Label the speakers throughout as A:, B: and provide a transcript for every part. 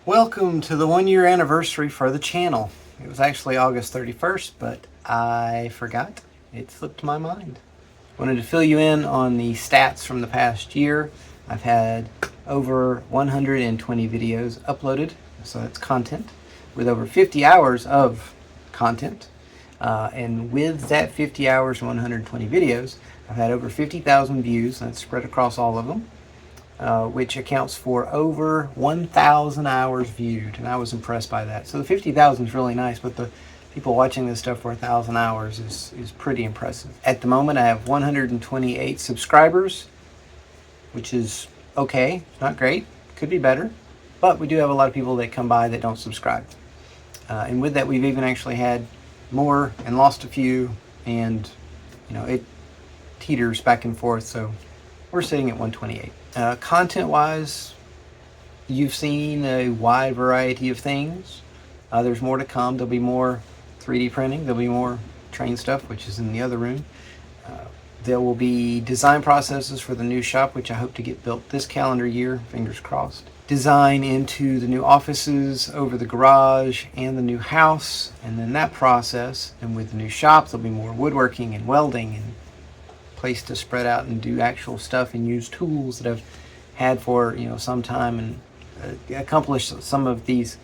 A: Welcome to the 1 year anniversary for the channel. It was actually August 31st, but I forgot. It slipped my mind. Wanted to fill you in on the stats from the past year. I've had over 120 videos uploaded, so that's content, with over 50 hours of content. And with that 50 hours and 120 videos, I've had over 50,000 views, and that's spread across all of them. Which accounts for over 1,000 hours viewed, and I was impressed by that. So the 50,000 is really nice, but the people watching this stuff for 1,000 hours is pretty impressive. At the moment, I have 128 subscribers, which is okay. Not great. Could be better, but we do have a lot of people that come by that don't subscribe. And with that, we've even actually had more and lost a few, and it teeters back and forth. So we're sitting at 128. Content-wise, you've seen a wide variety of things. There's more to come. There'll be more 3D printing. There'll be more train stuff, which is in the other room. There will be design processes for the new shop, which I hope to get built this calendar year, fingers crossed. Design into the new offices over the garage and the new house, and then that process. And with the new shop, there'll be more woodworking and welding and place to spread out and do actual stuff and use tools that I've had for some time, and accomplish some of these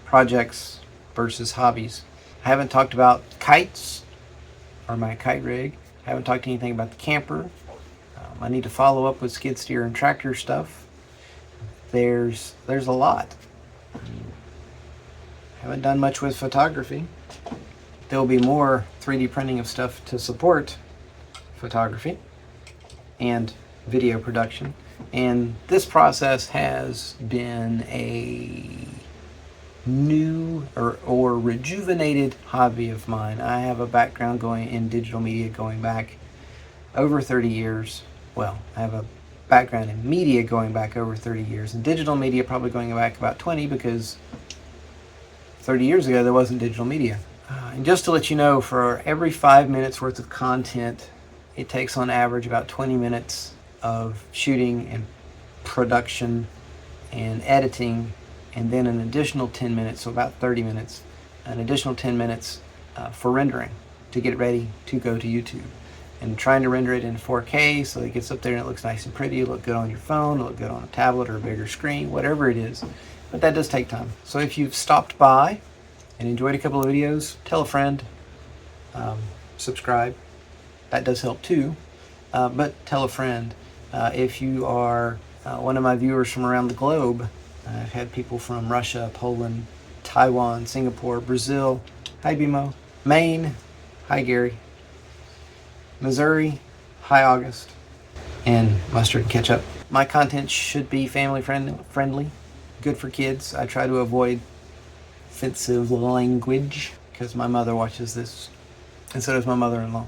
A: projects versus hobbies. I haven't talked about kites or my kite rig. I haven't talked anything about the camper. I need to follow up with skid steer and tractor stuff. There's a lot. Haven't done much with photography. There'll be more 3D printing of stuff to support photography and video production, and this process has been a new or rejuvenated hobby of mine. I have a background going in digital media going back over 30 years. Well, I have a background in media going back over 30 years, and digital media probably going back about 20, because 30 years ago there wasn't digital media. And just to let you know, for every 5 minutes worth of content, it takes on average about 20 minutes of shooting and production and editing, and then an additional 10 minutes, so about 30 minutes, an additional 10 minutes for rendering to get it ready to go to YouTube. And trying to render it in 4K so it gets up there and it looks nice and pretty. It'll look good on your phone, it'll look good on a tablet or a bigger screen, whatever it is. But that does take time. So if you've stopped by and enjoyed a couple of videos, tell a friend, subscribe. That does help too, but tell a friend. If you are one of my viewers from around the globe, I've had people from Russia, Poland, Taiwan, Singapore, Brazil, hi Bimo, Maine, hi Gary, Missouri, hi August, and mustard and ketchup. My content should be family friendly, good for kids. I try to avoid offensive language because my mother watches this, and so does my mother-in-law.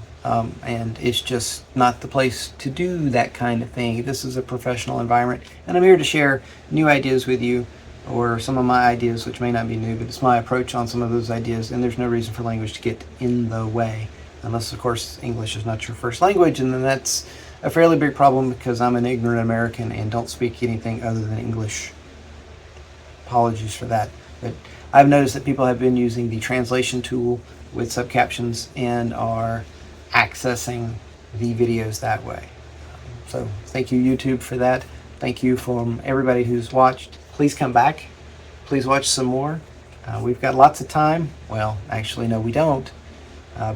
A: And it's just not the place to do that kind of thing. This is a professional environment, and I'm here to share new ideas with you, or some of my ideas, which may not be new, but it's my approach on some of those ideas, and there's no reason for language to get in the way. Unless, of course, English is not your first language, and then that's a fairly big problem, because I'm an ignorant American and don't speak anything other than English. Apologies for that. But I've noticed that people have been using the translation tool with subcaptions and are accessing the videos that way. So thank you, YouTube, for that. Thank you from everybody who's watched. Please come back. Please watch some more. We've got lots of time. Well, actually, no, we don't,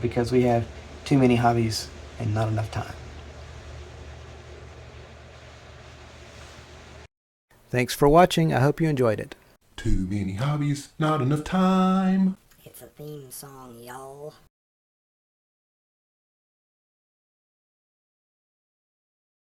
A: because we have too many hobbies and not enough time. Thanks for watching. I hope you enjoyed it.
B: Too many hobbies, not enough time.
C: It's a theme song, y'all.